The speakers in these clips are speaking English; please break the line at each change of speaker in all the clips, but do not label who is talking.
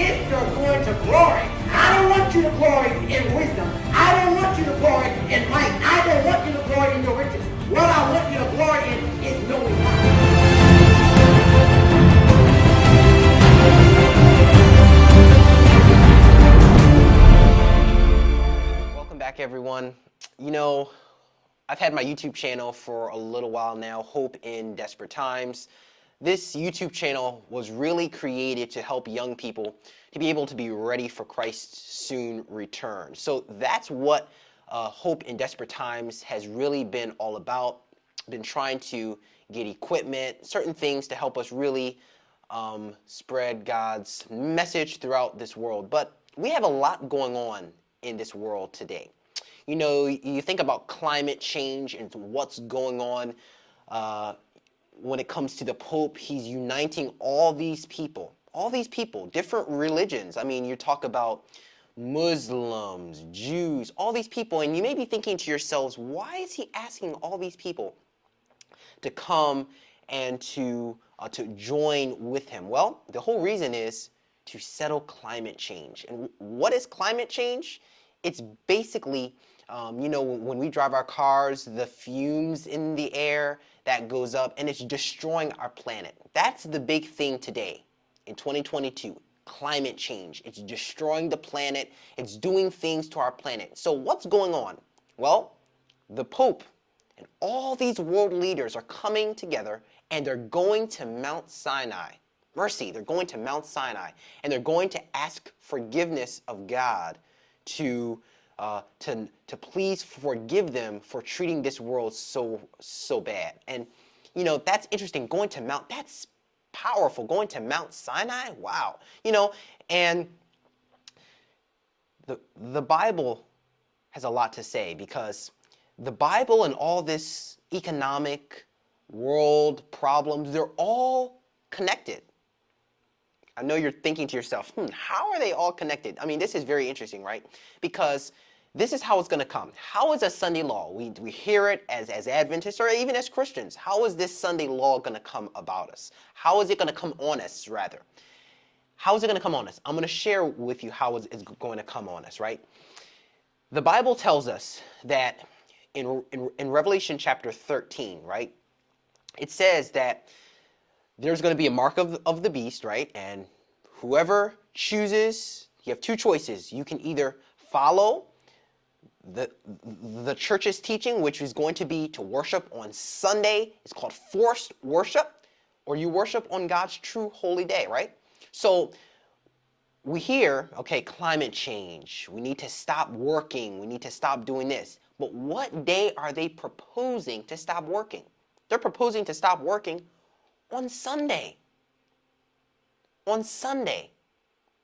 if you're going to glory, I don't want you to glory in wisdom. I don't want you to glory in might. I don't want you to glory in your riches. What I want you to glory in is knowing God.
Welcome back, everyone. You know, I've had my YouTube channel for a little while now, Hope in Desperate Times. This YouTube channel was really created to help young people to be able to be ready for Christ's soon return. So that's what Hope in Desperate Times has really been all about. Been trying to get equipment, certain things to help us really spread God's message throughout this world. But we have a lot going on in this world today. You know, you think about climate change and what's going on when it comes to the Pope. He's uniting all these people, different religions. I mean, you talk about Muslims, Jews, all these people, and you may be thinking to yourselves, why is he asking all these people to come and to join with him? Well, the whole reason is to settle climate change. And what is climate change? It's basically, you know, when we drive our cars, the fumes in the air that goes up, and it's destroying our planet. That's the big thing today in 2022. Climate change. It's destroying the planet. It's doing things to our planet. So what's going on? Well, the Pope and all these world leaders are coming together, and they're going to Mount Sinai. Mercy, they're going to Mount Sinai, and they're going to ask forgiveness of God to please forgive them for treating this world so bad. And you know, that's interesting. Going to that's powerful. Going to Mount Sinai, wow. You know, and the Bible has a lot to say, because the Bible and all this economic world problems, they're all connected. I know you're thinking to yourself, how are they all connected? I mean, this is very interesting, right? Because this is how it's going to come. How is a Sunday law? We hear it as Adventists or even as Christians. How is this Sunday law going to come about us? How is it going to come on us, rather? How is it going to come on us? I'm going to share with you how it's going to come on us, right? The Bible tells us that in Revelation chapter 13, right? It says that there's going to be a mark of the beast, right? And whoever chooses, you have two choices. You can either follow the church's teaching, which is going to be to worship on Sunday. It's called forced worship, or you worship on God's true holy day, right? So we hear, okay, climate change. We need to stop working. We need to stop doing this. But what day are they proposing to stop working? They're proposing to stop working on Sunday. On Sunday.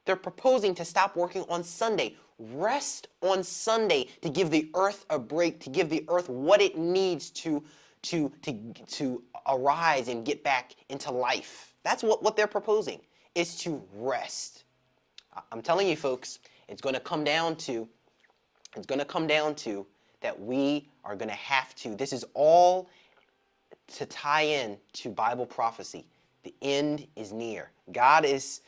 They're proposing to stop working on Sunday. Rest on Sunday to give the earth a break, to give the earth what it needs to arise and get back into life. That's what they're proposing, is to rest. I'm telling you, folks, it's going to come down to that we are going to have to, this is all to tie in to Bible prophecy. The end is near. God is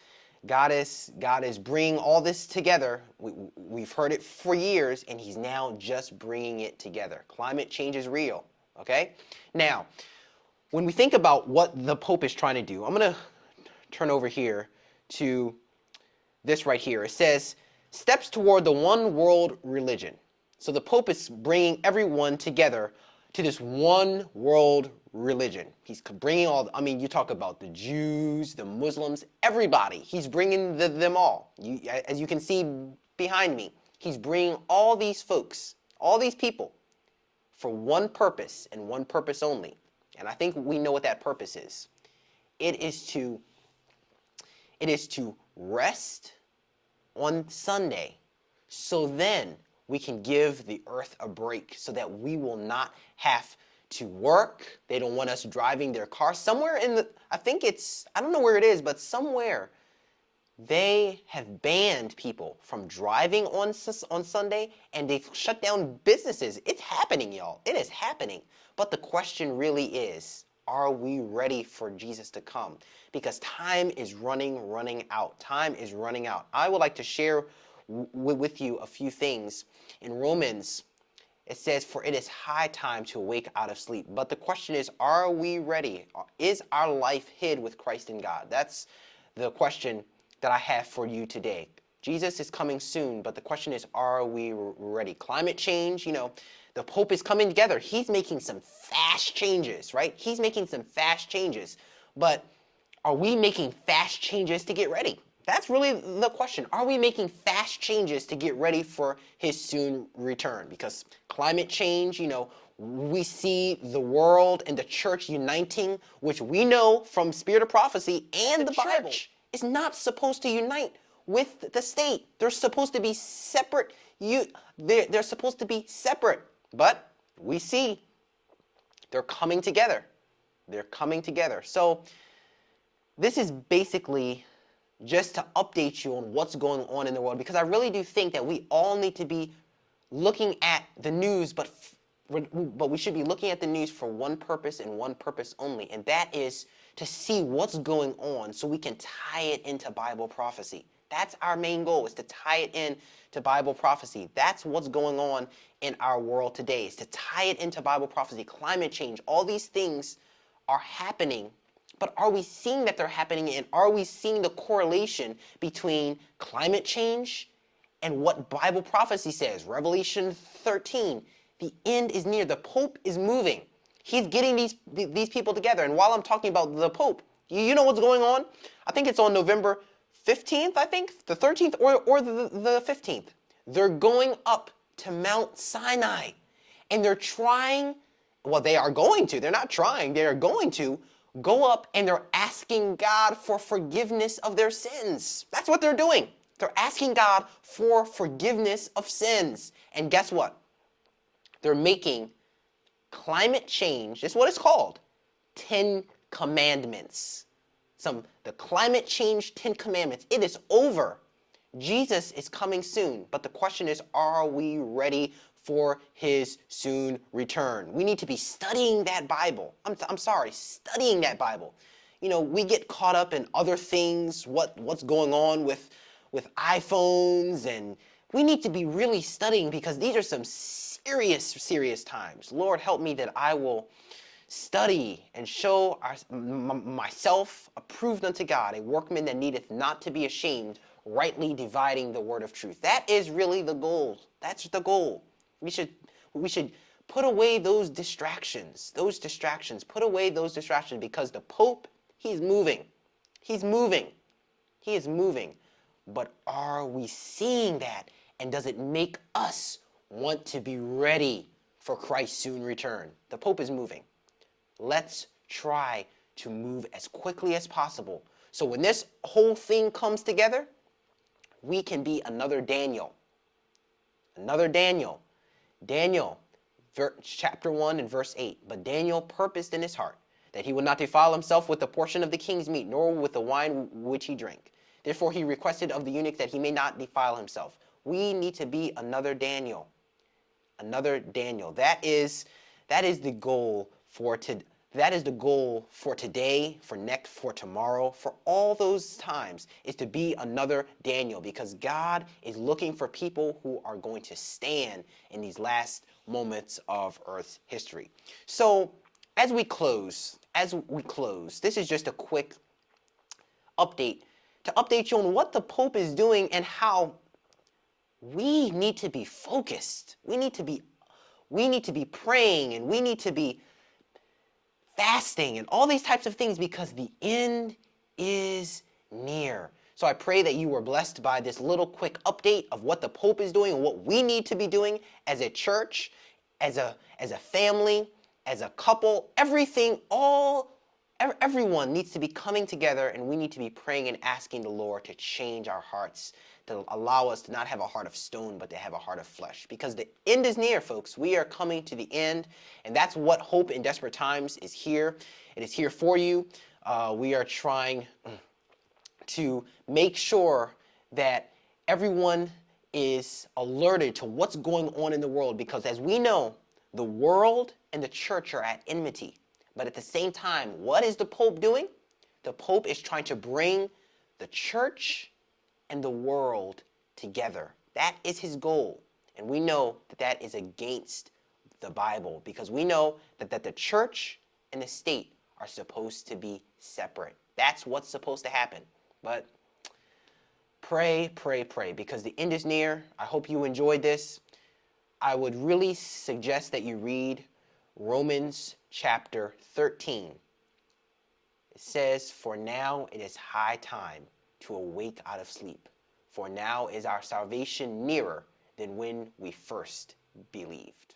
bringing all this together. We've heard it for years, and he's now just bringing it together. Climate change is real, okay? Now, when we think about what the Pope is trying to do, I'm going to turn over here to this right here. It says, steps toward the one world religion. So the Pope is bringing everyone together to this one world religion. He's bringing all, I mean, you talk about the Jews, the Muslims, everybody. He's bringing them all. As you can see behind me, he's bringing all these folks, all these people, for one purpose and one purpose only. And I think we know what that purpose is. It is to rest on Sunday, so then we can give the earth a break, so that we will not have to work. They don't want us driving their cars. Somewhere I don't know where it is, but somewhere they have banned people from driving on Sunday, and they've shut down businesses. It's happening, y'all. It is happening. But the question really is, are we ready for Jesus to come? Because time is running out. Time is running out. I would like to share with you a few things. In Romans, it says, for it is high time to awake out of sleep. But the question is, are we ready? Is our life hid with Christ in God? That's the question that I have for you today. Jesus is coming soon, but the question is, are we ready? Climate change, the Pope is coming together. He's making some fast changes, right? He's making some fast changes. But are we making fast changes to get ready? That's really the question. Are we making fast changes to get ready for his soon return? Because climate change, we see the world and the church uniting, which we know from Spirit of Prophecy and the Bible is not supposed to unite with the state. They're supposed to be separate. They're supposed to be separate. But we see they're coming together. They're coming together. So this is basically just to update you on what's going on in the world, because I really do think that we all need to be looking at the news, but we should be looking at the news for one purpose and one purpose only, and that is to see what's going on so we can tie it into Bible prophecy. That's our main goal, is to tie it in to Bible prophecy. That's what's going on in our world today, is to tie it into Bible prophecy. Climate change, all these things are happening, but are we seeing that they're happening, and are we seeing the correlation between climate change and what Bible prophecy says? Revelation 13, the end is near. The Pope is moving. He's getting these people together. And while I'm talking about the Pope, you know what's going on? I think it's on November 15th, the 13th or the 15th. They're going up to Mount Sinai, and they're going to go up, and they're asking God for forgiveness of their sins. That's what they're doing. They're asking God for forgiveness of sins. And guess what? They're making climate change, that's what it's called, 10 Commandments. The climate change 10 Commandments. It is over. Jesus is coming soon. But the question is, are we ready for his soon return? We need to be studying that Bible. Studying that Bible. We get caught up in other things, what's going on with iPhones, and we need to be really studying, because these are some serious times. Lord, help me that I will study and show myself approved unto God, a workman that needeth not to be ashamed, rightly dividing the word of truth. That is really the goal. That's the goal. We should put away those distractions. Put away those distractions, because the Pope, he's moving. He is moving. But are we seeing that? And does it make us want to be ready for Christ's soon return? The Pope is moving. Let's try to move as quickly as possible, so when this whole thing comes together, we can be another Daniel. Daniel, chapter 1 and verse 8. But Daniel purposed in his heart that he would not defile himself with the portion of the king's meat, nor with the wine which he drank. Therefore he requested of the eunuch that he may not defile himself. We need to be another Daniel. That is the goal for today. That is the goal for today, for tomorrow, for all those times, is to be another Daniel, because God is looking for people who are going to stand in these last moments of Earth's history. So as we close, this is just a quick update to update you on what the Pope is doing and how we need to be focused. We need to be praying, and we need to be fasting and all these types of things, because the end is near. So I pray that you were blessed by this little quick update of what the Pope is doing and what we need to be doing as a church, as a family, as a couple. Everyone needs to be coming together, and we need to be praying and asking the Lord to change our hearts, to allow us to not have a heart of stone, but to have a heart of flesh. Because the end is near, folks. We are coming to the end, and that's what Hope in Desperate Times is here. It is here for you. We are trying to make sure that everyone is alerted to what's going on in the world, because as we know, the world and the church are at enmity. But at the same time, what is the Pope doing? The Pope is trying to bring the church and the world together. That is his goal. And we know that that is against the Bible, because we know that the church and the state are supposed to be separate. That's what's supposed to happen. But pray, pray, pray, because the end is near. I hope you enjoyed this. I would really suggest that you read Romans chapter 13. It says, "For now it is high time to awake out of sleep. For now is our salvation nearer than when we first believed."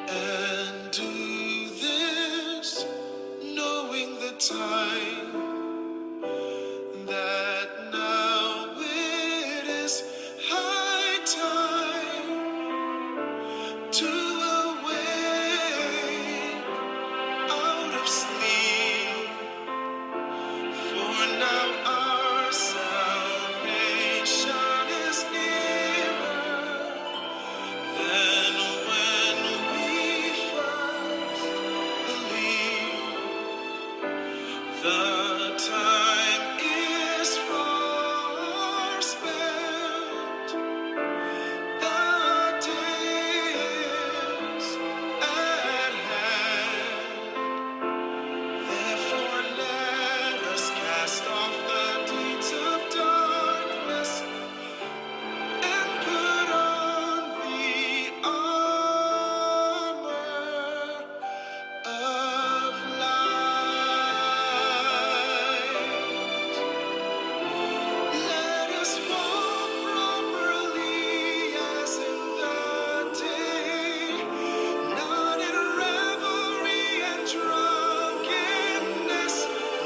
And do this, knowing the time, that now it is high time to awake out of sleep. For now our salvation is nearer than when we first believed. The time is far spent, the day is at hand. Therefore let us cast off the deeds of darkness and put on the armor of light. Let us walk properly as in the day, not in revelry and drunkenness,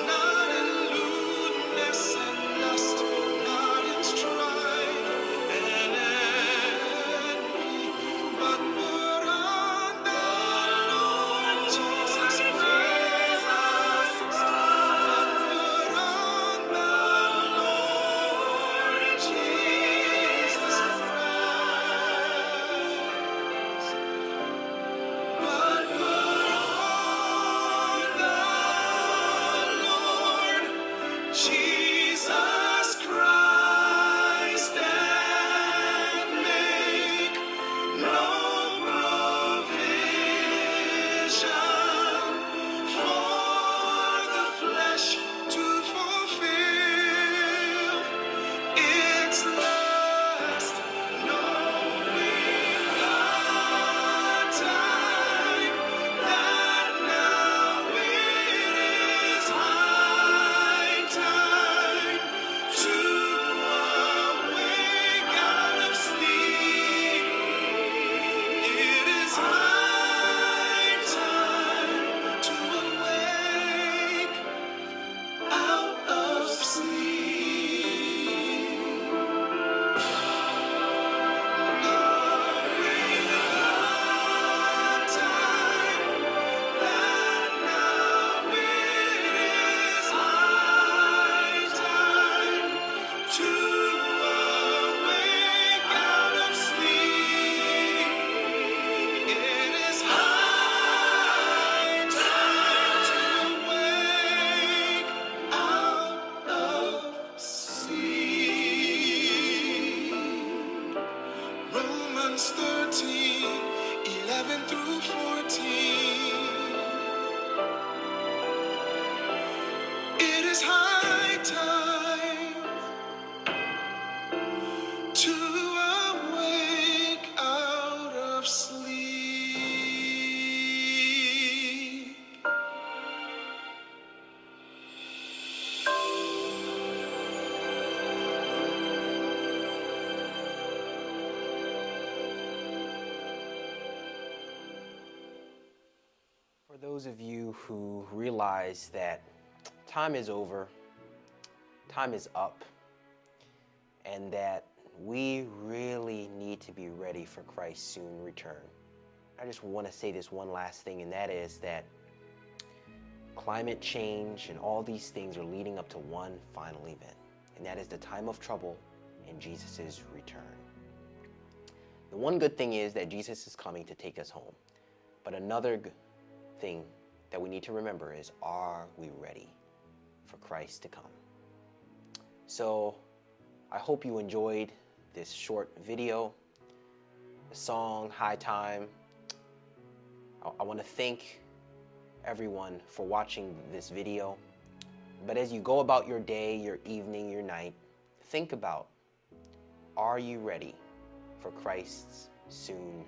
not in lewdness and lust, not in strife and envy, but put on the Lord Jesus Christ. But put on the Lord Jesus Christ. But put on the Lord Jesus Christ and make no provision for the flesh to fulfill its lust, knowing the time, that now it is high time to awake out of sleep. It is high time to awake out of sleep. Knowing the time, that now it is high time to awake out of sleep. It is high time to awake out of sleep. Romans 13:11-14. It is high time to awake out of sleep.
For those of you who realize that time is over, time is up, and that we really need to be ready for Christ's soon return, I just want to say this one last thing, and that is that climate change and all these things are leading up to one final event, and that is the time of trouble and Jesus' return. The one good thing is that Jesus is coming to take us home. But another thing that we need to remember is, are we ready for Christ to come? So I hope you enjoyed this short video, the song, High Time. I want to thank everyone for watching this video. But as you go about your day, your evening, your night, think about, are you ready for Christ's soon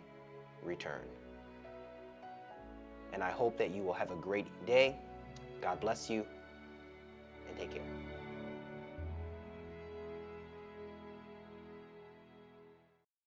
return? And I hope that you will have a great day. God bless you, and take care.